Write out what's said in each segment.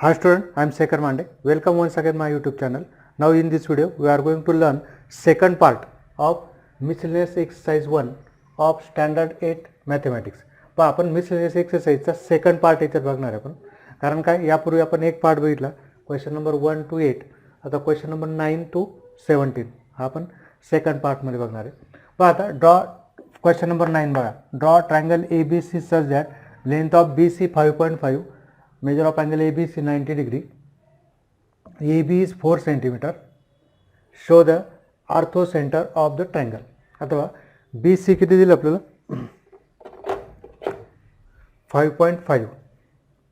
Hi student, I am Shekhar Mande. Welcome once again my YouTube channel. Now in this video we are going to learn second part of miscellaneous exercise 1 of standard 8 mathematics. पण आपण miscellaneous exercise चा second part याच्यात बघणार आहे आपण. कारण काय यापूर्वी आपण एक पार्ट बघितला क्वेश्चन नंबर 1 to 8. आता क्वेश्चन नंबर 9 to 17 हा आपण सेकंड पार्ट मध्ये बघणार आहे. पण आता ड्रॉ क्वेश्चन नंबर 9 बघा. Draw triangle ABC such that length of BC 5.5, measure of angle ABC 90 degree, AB is 4 centimeter, show the orthocenter of the triangle. अथवा BC किती दिलं आपल्याला 5.5.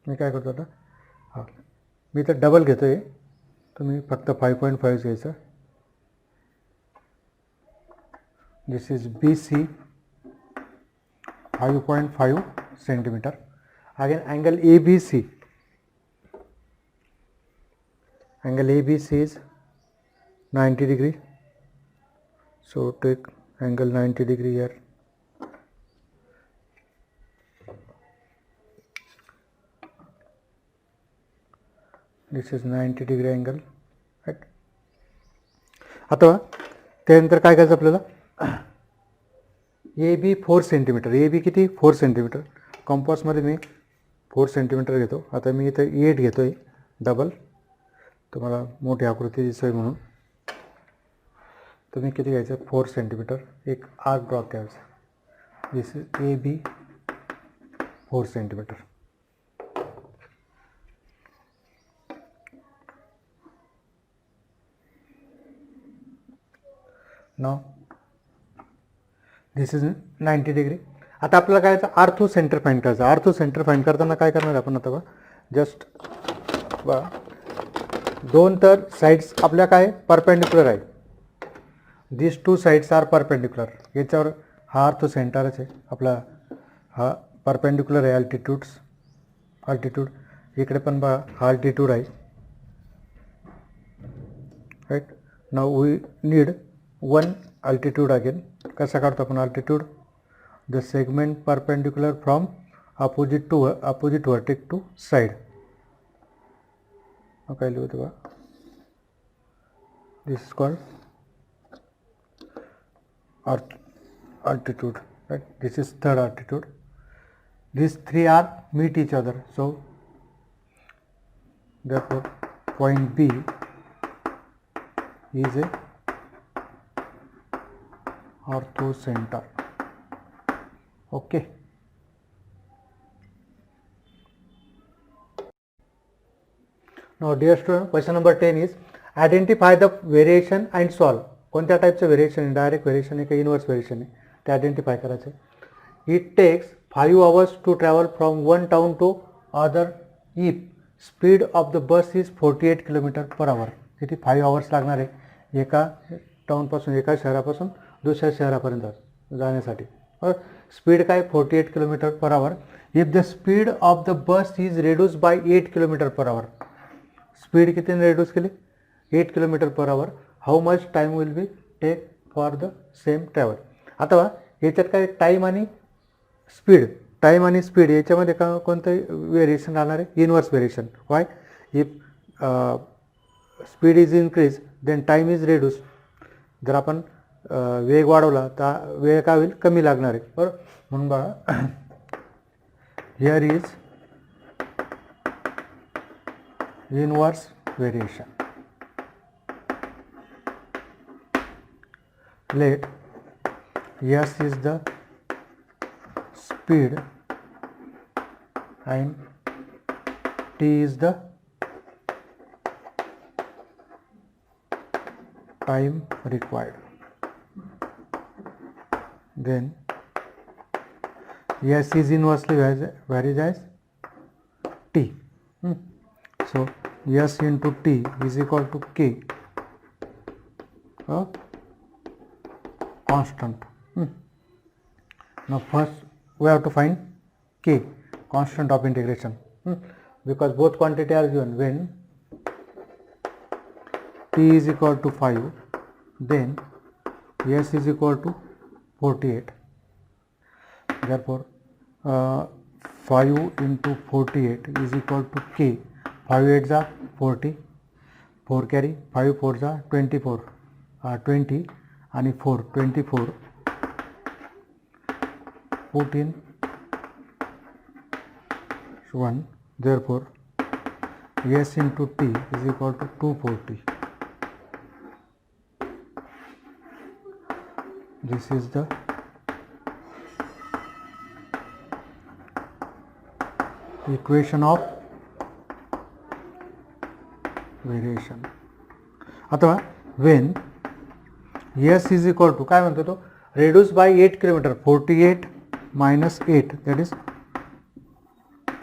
मी काय करतो आता हां मी तर डबल घेतो आहे, तुम्ही फक्त 5.5 घ्यायचं. This is BC 5.5 centimeter. Again angle ABC. Angle ABC is 90 degree. So take angle 90 degree here. This is 90 degree angle. Right. आता त्यानंतर काय करायचं आपल्याला AB 4 सेंटीमीटर. AB किती 4 सेंटीमीटर. कंपासमध्ये मी 4 सेंटीमीटर घेतो. आता मी इथं 8 घेतो आहे डबल, तुम्हाला मोठी आकृती दिसेल म्हणून. तुम्ही किती घ्यायचं 4 सेंटीमीटर. एक आर्क ड्रॉ करायचा. This is AB 4 centimetre. Now this is 90 degree. आता आपल्याला काय करायचं आर्थो सेंटर फाइंड करायचं. आर्थो सेंटर फाइंड करताना काय करणार आपण आता बघा जस्ट बघा दोन तर साइड्स आपल्या काय परपेंडिक्युलर आहे. This two sides are perpendicular. याच्यावर हा आर्थो सेंटरच आहे आपला. हा परपेंडिक्युलर आहे अल्टिट्यूड. इकडे पण बघा हा अल्टिट्यूड आहे. Right. Now we need one altitude again. कसा काढतो आपण altitude? The segment perpendicular from opposite vertex to side. Okay, this is called altitude. Right? This is third altitude. These three are meet each other. So therefore point B is a orthocenter. Okay. Now dear student, question number 10 is identify the variation and solve. कोणत्या टाइपचं variation आहे? Direct variation आहे का inverse variation आहे ते identify करायचं. It takes 5 hours to travel from one town to other if speed of the bus is 48 km/h. किती 5 hours लागणार आहे एका टाउनपासून एका शहरापासून दुसऱ्या शहरापर्यंत जाण्यासाठी. स्पीड काय 48 km/h. If the speed of the bus is reduce by 8 km/h. Speed कितीने रेड्यूस केली 8 km/h. How much time will be take for the same travel. आता याच्यात काय टाईम आणि स्पीड याच्यामध्ये का कोणतं व्हेरिएशन राहणार आहे? Inverse variation. Why? If speed is increase then time is reduce. जर आपण वेग वाढवला तर वेळ काय होईल कमी लागणार आहे. बरोबर. म्हणून बघा here is inverse variation. Let S is the speed and T is the time required. Then S is inversely varies as T. So S into T is equal to K, constant. Now first we have to find K, constant of integration, because both quantity are given. When T is equal to 5, then S is equal to 48. Therefore 5 into 48 is equal to K. 5 8 जा 40, 4 carry, 5 4 जा 24, 20 आणि 4 24, put in 1, therefore S into T is equal to 240. This is the equation of variation. अथवा when S is equal to काय म्हणतो तो, reduce by 8 kilometre, 48 minus 8 that is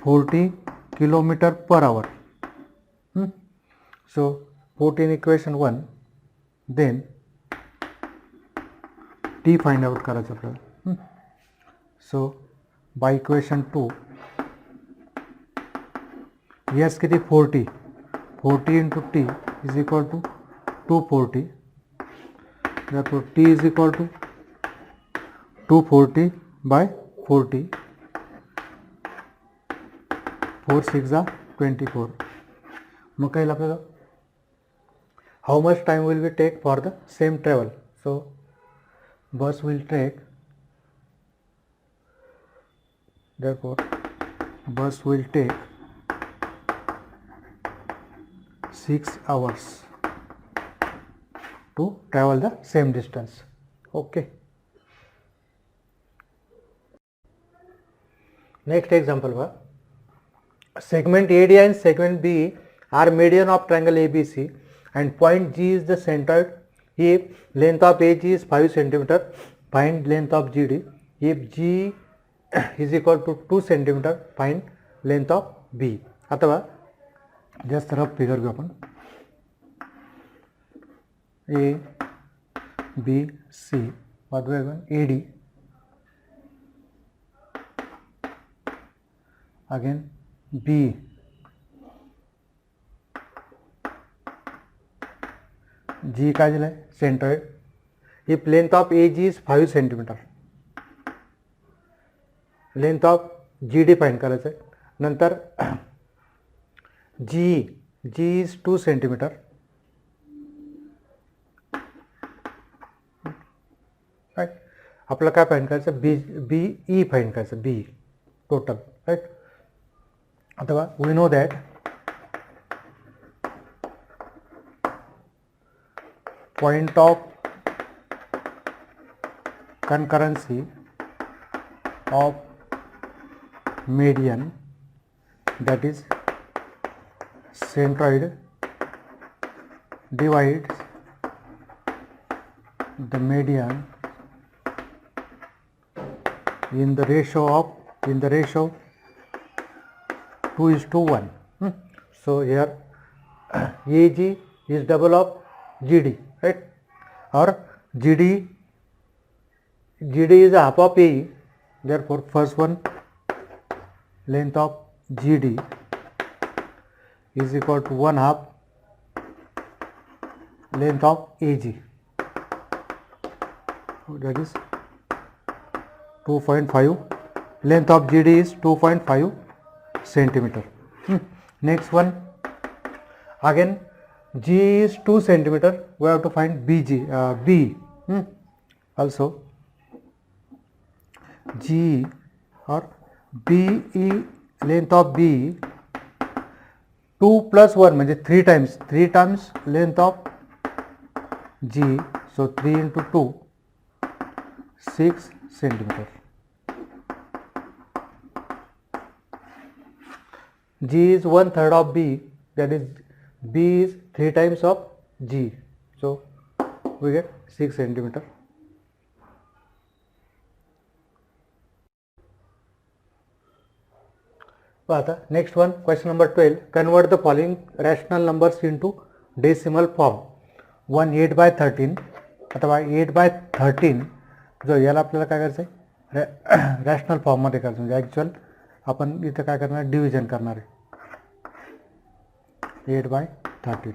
40 kilometer per hour. So put in equation 1, then T find out करायचं आपल्याला. So by equation 2 S किती 40 into T is equal to 240. Therefore T is equal to 240 by 40. 4 6 जा 24. मग काय आपल्याला how much time will we take for the same travel? So bus will take, therefore bus will take 6 hours to travel the same distance. Okay. Next example was segment AD and segment B are median of triangle ABC and point G is the centroid. If length of AG is 5 cm, find length of GD. If G is equal to 2 cm, find length of B. अथवा just rough figure घेऊ आपण, A B C AD, again B, G काय दिलं आहे centroid. If length of AG is 5 cm, length of GD find करायचं आहे. नंतर G is 2 cm, right. आपल्याला काय फाइंड करायचं, BE फाइंड करायचं, B टोटल, राइट. अथवा we know that point of concurrency of median, that is centroid, divides the median in the ratio 2:1. So here AG is double of GD, right, or GD is a half of AE. Therefore first one, length of GD is equal to 1/2 length of AG, that is 2.5. length of GD is 2.5 centimeter. Next one, again G is 2 centimeter, we have to find BG, B. Also G or BE, length of B 2 plus 1 म्हणजे 3 times length of G, so 3 into 2, 6 centimeter. G is 1/3 of B, that is B is 3 times of G, so we get 6 centimeter. आता next one, question number 12, convert the following rational numbers into decimal form. 1 8/13 अथवा 8/13, जो याला आपल्याला काय करायचं आहे, rational फॉर्ममध्ये करायचं, म्हणजे ॲक्च्युअल आपण इथं काय करणार, डिव्हिजन करणार आहे 8/13.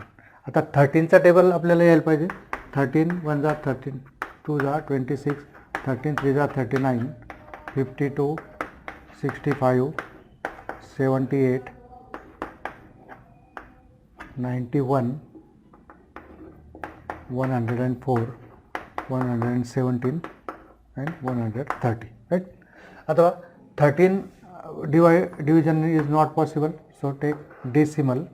आता 13चा टेबल आपल्याला यायला पाहिजे. 13 1 जा 13, 2 जा 26, 13 3 जा 39, 52, 65, 78, 91, 104, 117 and 130, right? अथवा 13 division is not possible, so take decimal.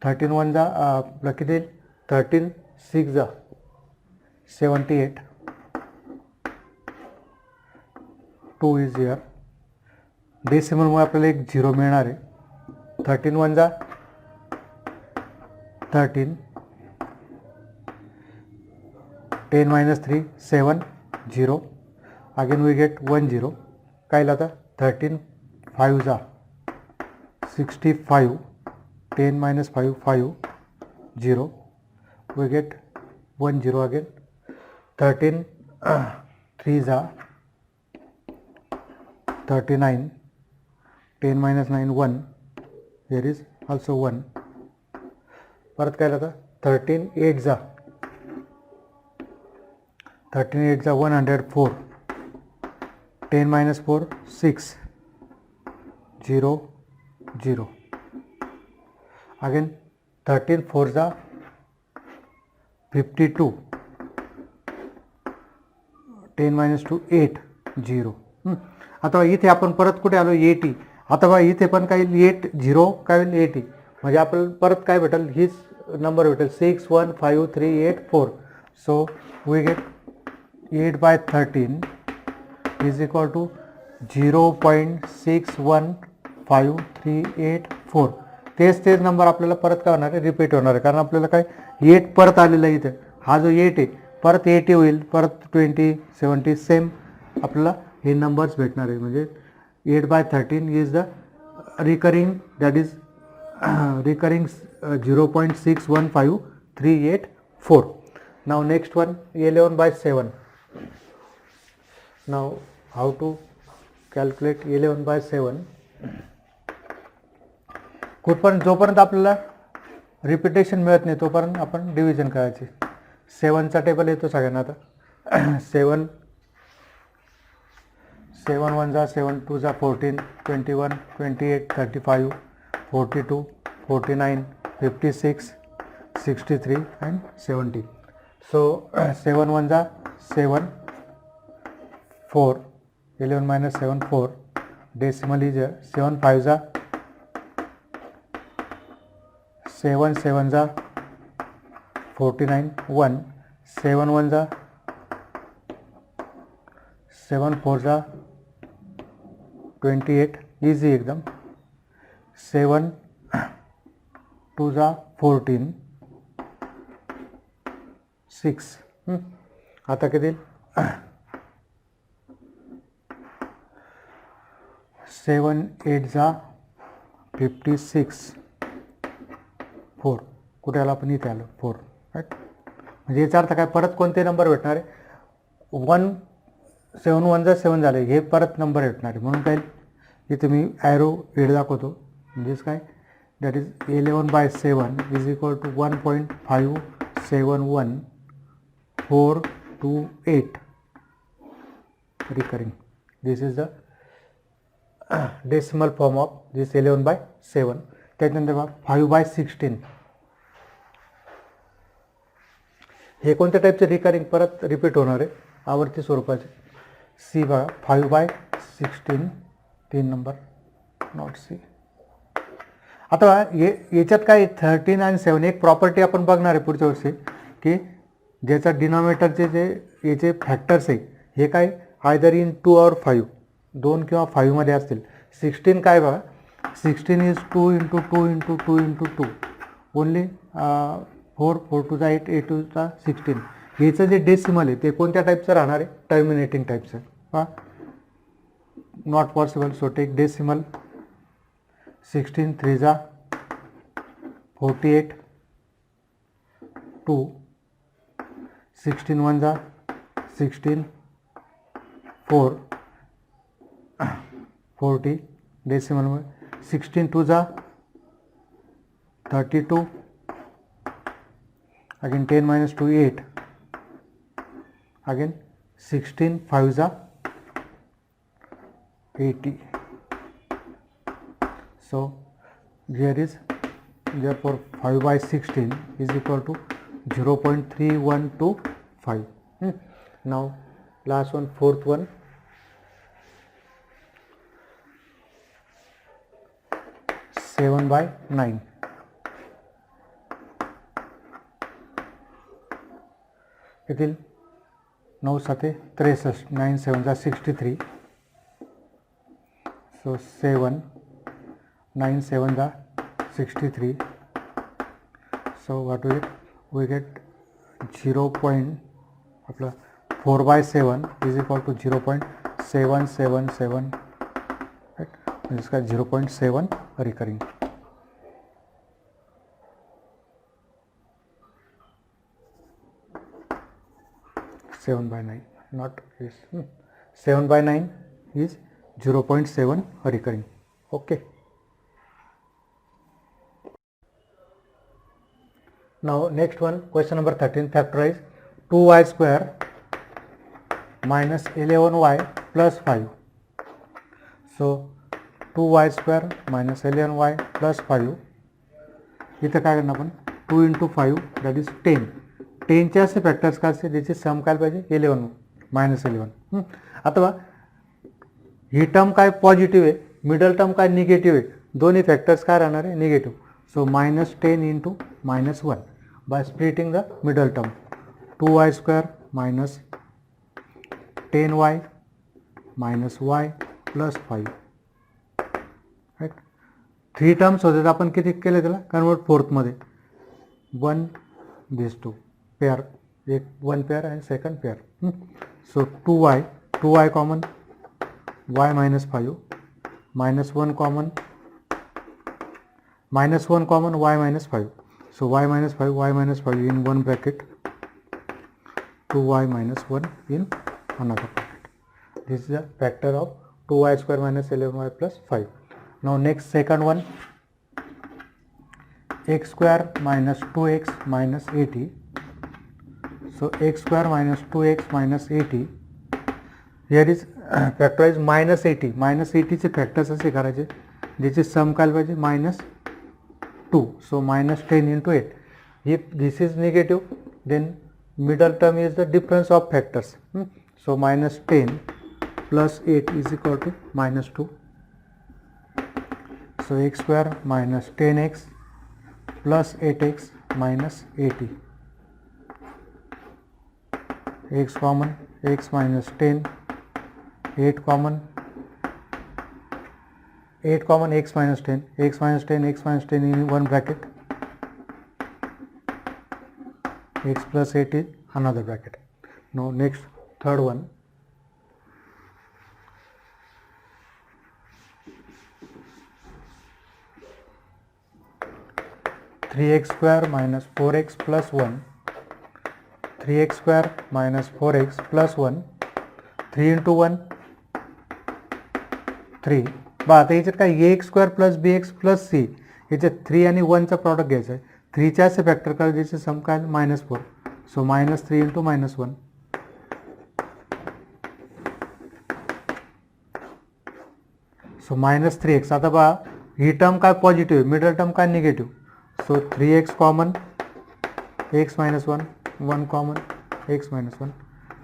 13 1 जा आपला किती, 13 6 जा 78, 2 is here. डेसिमलमुळे आपल्याला एक 0 मिळणार आहे. 13 1 जा 13, 10 minus 3 7, 0, again we get 1 0. काय आता 13 5 जा 65, 10 minus 5 5, 0, we get 1 0 again. 13 3 जा 39, 10 minus 9 1, here is also 1. परत काय आता 13 8 जा 104, 10 minus 4 6, 0 0. Again 13 4 जा 52, 10 minus 2 8, 0. आता इथे आपण परत कुठे आलो 80. आता इथे पण काय 8 0 काय 80, म्हणजे आपल्याला परत काय भेटेल, हीच नंबर भेटेल 6 1 5 3 8 4. So we get 8/13 is equal to 0.61538 तेच नंबर आपल्याला परत काय होणार आहे, रिपीट होणार आहे. कारण आपल्याला काय 8 परत आलेला आहे इथे, हा जो 8 आहे परत 80 होईल, परत 20 70 सेम आपल्याला हे नंबर्स भेटणार आहे. म्हणजे 8/13 is the recurring, that is recurring 0.615384. Now next one 11/7. Now how to calculate 11/7. कुठपर्यंत जोपर्यंत आपल्याला रिपिटेशन मिळत नाही तोपर्यंत आपण डिव्हिजन करायचे. 7चा टेबल येतो सगळ्यांना आता. 7 1 जा 7 2 जा 14, 21 28 35 42 49 56 63 and 70. So 7 1 जा 7, 4, 11 minus 7 4, decimal is here. 7 5 जा 7 7 जा 49 1, 7 1 जा 7 4 जा 28, इजी एकदम. 7 2 जा 14, 6. आता किती 7 8 जा 56, 4. कुठे आला आपण, इथे आलो 4, राईट. म्हणजे याचा अर्थ काय, परत कोणते नंबर भेटणार आहे, 1 7 1 जा 7 झाले, हे परत नंबर भेटणार आहे. म्हणून काय इथे मी ॲरो हेड दाखवतो. म्हणजेच काय, that is 11/7 is equal to 1.571428 recurring. This is the decimal form of this 11/7. त्याच्यानंतर 5/16. हे कोणत्या टाईपचे रिकरिंग परत रिपीट होणार आहे, आवर्ती स्वरूपाचे. सी बघा 5/16, 3 नंबर, नॉट सी. आता याच्यात काय 13 आणि 7 एक प्रॉपर्टी आपण बघणार आहे पुढच्या वर्षी, की ज्याचा डिनॉमिनेटरचे जे याचे फॅक्टर्स आहे हे काय आयदर इन 2 और 5, 2 किंवा 5 मध्ये असतील. 16 काय बघा, 16 इज 2 × 2 × 2 × 2, ओनली 4 4 2 जा 8 8 2 जा 16. याचं जे डेसिमल आहे ते कोणत्या टाईपचं राहणार आहे, टर्मिनेटिंग टाईपचं. हां, not possible. So take decimal. 16 3 जा 48, 2, 16 1 जा 16, 4 40 डेसिमल में. 16 2 जा 32, अगेन 10 minus 2 8, अगेन 16 5 जा 80. So here is therefore 5 by 16 is equal to 0.3125. Now last one, fourth one, 7 by 9. येथील 9 साथे 63, 9 7 जा 63, so 7, 9 7 जा 63, so what we get 0.4 by 7 is equal to 0.777, right? इसका 0.7 recurring. Seven by 9, not this. 7 by 9 is 0.7 recurring. Okay. Now next one, question number 13, factorize 2y square minus 11y plus 5. So 2y square minus 11y plus 5. इथं काय करणार आपण 2 into 5 that is 10. 10चे असे factors काय असते ज्याची सम काय पाहिजे 11 मायनस 11. आता बघा ही टर्म काय पॉझिटिव्ह आहे, मिडल टर्म काय निगेटिव्ह आहे, दोन्ही फॅक्टर्स काय राहणार आहे negative. So minus 10 into minus 1 by splitting the middle term. 2y square minus 10y minus y plus 5. Right, 3 terms होते तर आपण किती केले त्याला कन्वर्ट फोर्थमध्ये 1 दिस 2 पेयर, एक 1 पेयर आणि second pair. So 2y common, y minus 5 minus 1 common, minus 1 common y minus 5. So y minus 5 in one bracket, 2y minus 1 in another bracket. This is the factor of 2y square minus 11y plus 5. Now next second one, x square minus 2x minus 80. So x square minus 2x minus 80. Here is factorize minus 80. Minus 80 चे factors असे करायचे ज्याचे sum काय पाहिजे minus 2. So minus 10 into 8. If this is negative, then middle term is the difference of factors. So minus 10 plus 8 is equal to minus 2. So x square minus 10x plus 8x minus 80. X common, x minus 10, 8 common, 8 common, x minus 10, x minus 10, x minus 10 in one bracket, x plus 8 is another bracket. Now next third one, three x square minus 4x plus 1, 3x square minus 4x plus 1, 3 into 1 3. बा आता याच्यात काय ax square plus bx plus c, याच्यात 3 आणि 1चा product घ्यायचा आहे. 3चे असे factor करा ज्याचे सम काय मायनस 4. सो मायनस 3 इंटू मायनस 1. सो मायनस 3x. आता बा ही टर्म काय पॉझिटिव्ह, मिडल टर्म काय negative. So 3x common, x minus 1, 1 common, x minus 1,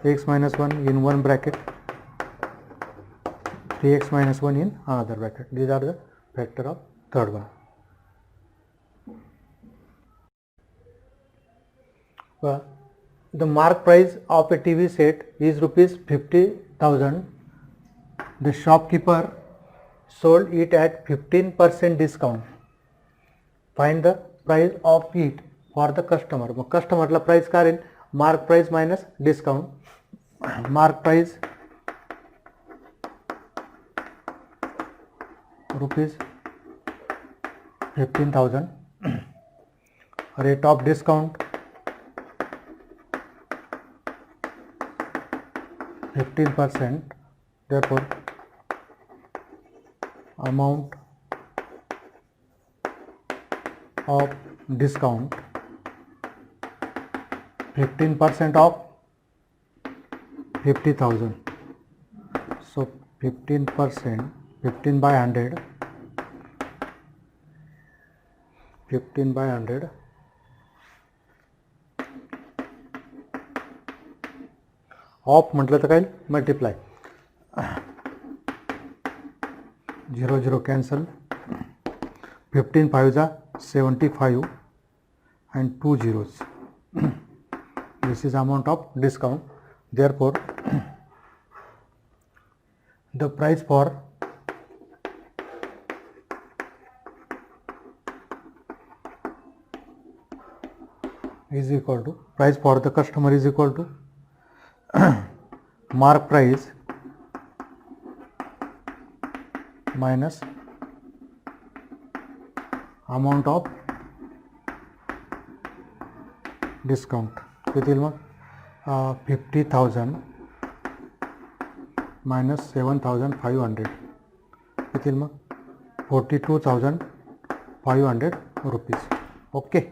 x minus 1 in one bracket, 3x minus 1 in another bracket. These are the factor of third one. The mark price of a TV set is rupees 50,000. The shopkeeper sold it at 15% discount. Find the price of it for the customer. मग कस्टमरला price काय राहील, mark price minus discount. Mark price rupees 15,000. Rate of discount 15%. therefore amount of discount 15% of 50,000. So 15%, 15 by 100, 15/100 of म्हटलं तर काय multiply 0 0 cancel 15 5 75 and 2 zeros. This is amount of discount. Therefore, the price for is equal to price for the customer is equal to mark price minus amount of discount. किती येईल मग 50,000 minus 7,500 किती येईल मग 42,500 rupees. Okay.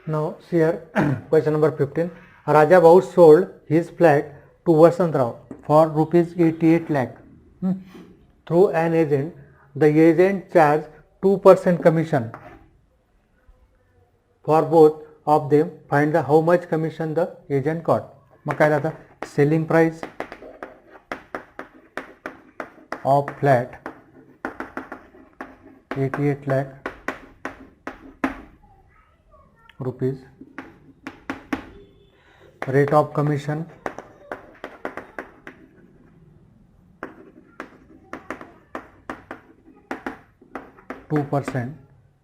Now see here question number 15. Raja Babu sold his flat to Vasant Rao for rupees 88 lakh through an agent. The agent charged 2% commission for both of them. Find the how much commission the agent got. मग काय राहता selling price of flat 88 lakh rupees, rate of commission 2%.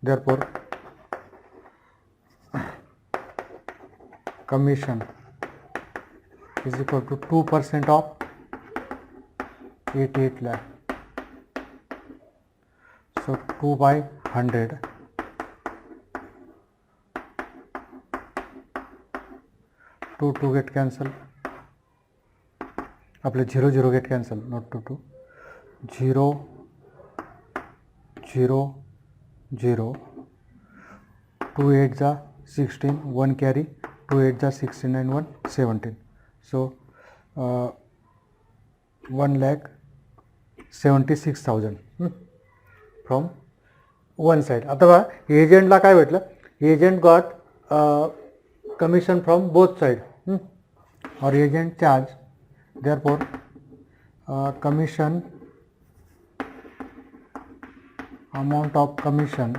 Therefore, commission is equal to 2% of 88 lakh. So 2/100 2 get cancel. आपले 0 0 get cancel, not 2 0 0 0 2 8 16 1 carry 2 8 16 and 1 17. So 1,76,000 from one side. अथवा एजंटला काय भेटलं agent got commission from both side or agent charge. Therefore, commission amount of commission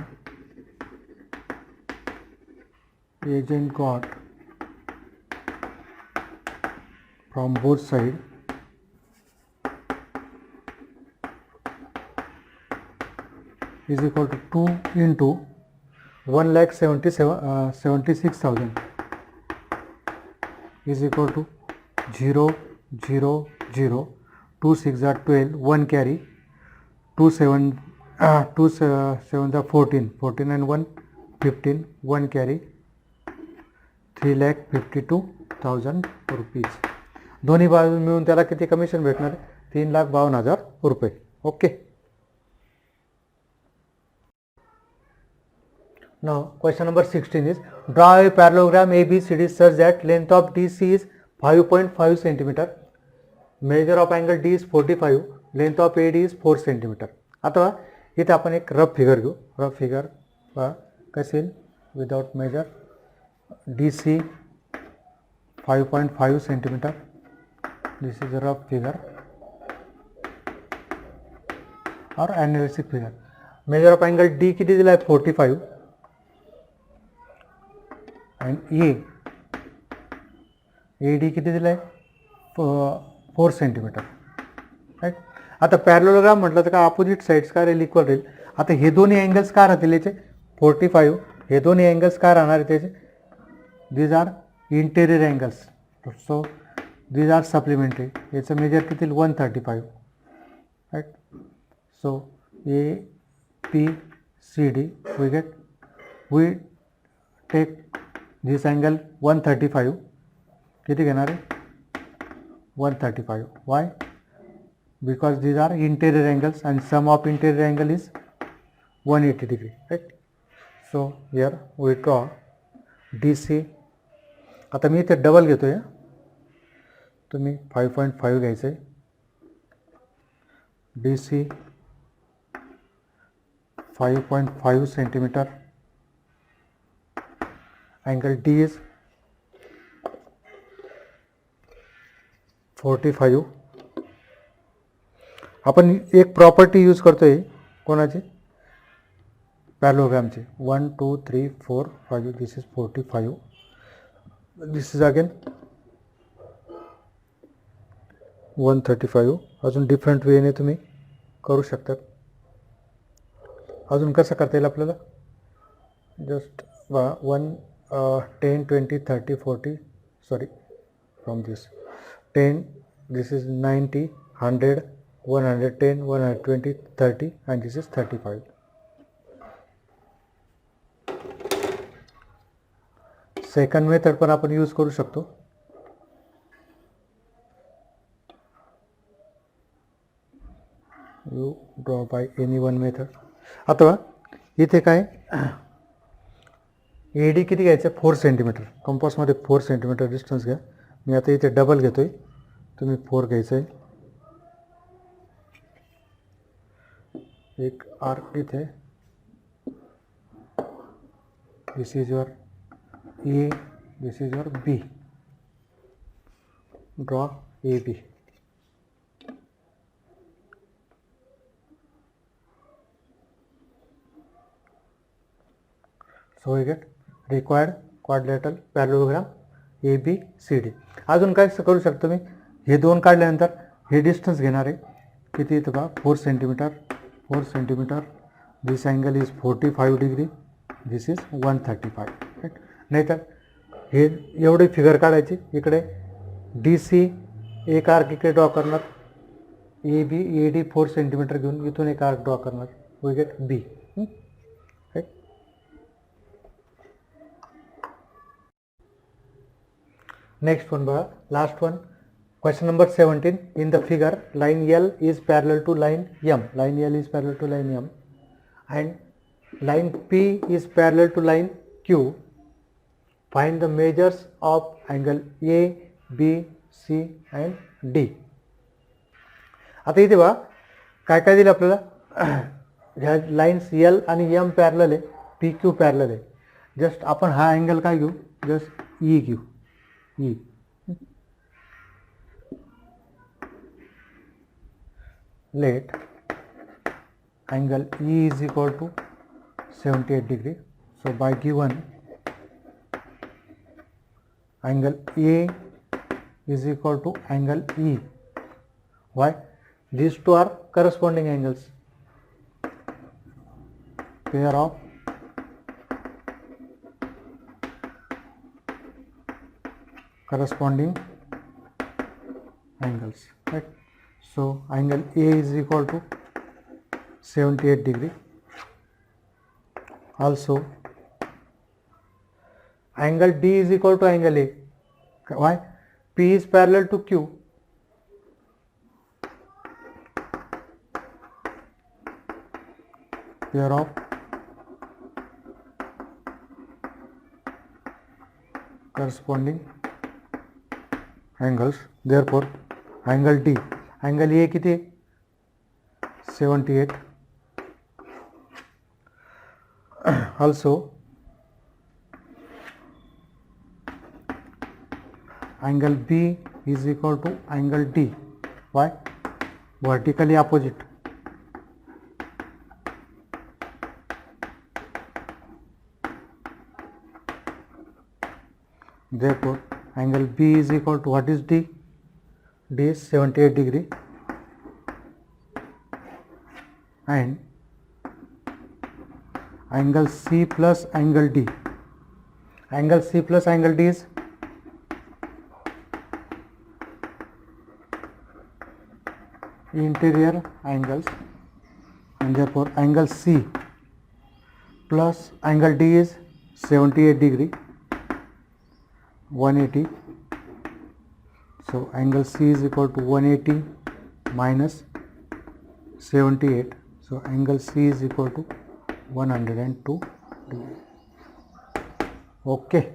agent got from both side is equal to 2 into 1,76,000 is equal to 0 0 0 2 6 12 1 carry 2 7 14 14 and 1 15 1 carry 3,52,000 rupees. दोन्ही बाजू मिळून त्याला किती commission भेटणार 3,52,000 रुपये. Okay. Now question number 16 is draw a parallelogram ABCD such that length of DC is 5.5 cm, measure of angle D is 45, length of AD is 4 cm. आता इथे आपण एक रफ फिगर घेऊ. रफ फिगर कसे येईल without major DC 5.5 cm. This is a rough figure or analytic figure. Measure of angle D किती दिला आहे 45 and AD किती दिला आहे 4 cm. राईट. आता पॅरलोग्राम म्हटलं तर का अपोजिट साईड्स काय राहील इक्वल राहील. आता हे दोन्ही अँगल्स काय राहतील याचे 45 हे दोन्ही अँगल्स काय राहणार त्याचे these are interior angles. So these are supplementary. याचं मेजर किती 135. Right. So APCD we take this angle 135 किती घेणार आहे 135. Why? Because these are interior angles and sum of interior angle is 180 degree. Right. So here we draw DC. आता मी इथे double घेतोय तुम्ही 5.5 घ्यायचं आहे DC 5.5 centimeter, angle D is 45. आपण एक प्रॉपर्टी यूज करतोय कोणाची, पॅरलोग्रामची. 1 2 3 4 5, this is 45, this is again 135. अजून डिफरंट वेने तुम्ही करू शकतात. अजून कसं करता येईल आपल्याला, just 1 10 20 30 40, sorry from this 10, this is 90 100 110 120 30 and this is 35. Second method पण आपण यूज करू शकतो. You draw by any one method. आता इथे काय एडी किती घ्यायचं, 4 सेंटीमीटर. कंपासमध्ये 4 सेंटीमीटर डिस्टन्स घ्या. मी आता इथे डबल घेतोय, तुम्ही 4 घ्यायचं आहे. एक आर्क इथे, this is your A, this is your B. Draw A B. So we get required quadrilateral parallelogram ABCD. अजून काय करू शकतो मी, हे दोन काढल्यानंतर हे डिस्टन्स घेणार आहे किती इथं बघा, 4 centimetre. 4 centimetre. This angle is 45 degree, this is 135. Right. नाहीतर हे एवढे फिगर काढायची. इकडे DC एक आर्क इकडे ड्रॉ करणार, AD 4 सेंटीमीटर घेऊन इथून एक आर्क ड्रॉ करणार. We get B. Next one बघा, last one, question number 17. In the figure line L is parallel to line M. Line L is parallel to line M and line P is parallel to line Q. Find the measures of angle A, B, C and D. आता इथे बघा काय काय दिलं आपल्याला, ह्या lines L आणि M parallel आहे, PQ पॅरलल आहे. जस्ट आपण हा अँगल काय घेऊ, जस्ट E घेऊ. E. Let angle E is equal to 78 degree. So by given angle A is equal to angle E. Why? These two are corresponding angles. Pair of corresponding angles, right? So angle A is equal to 78 degree. Also angle D is equal to angle A. Why? P is parallel to Q. Pair of corresponding angles. Therefore angle D, angle A किती, 78. Also angle B is equal to angle D. Why? Vertically opposite. Therefore angle B is equal to, what is D? D is 78 degree and angle C plus angle D. Angle C plus angle D is interior angles, and therefore angle C plus angle D is 78 degree, 180. So angle C is equal to 180 minus 78. So angle C is equal to 102 degree. Okay.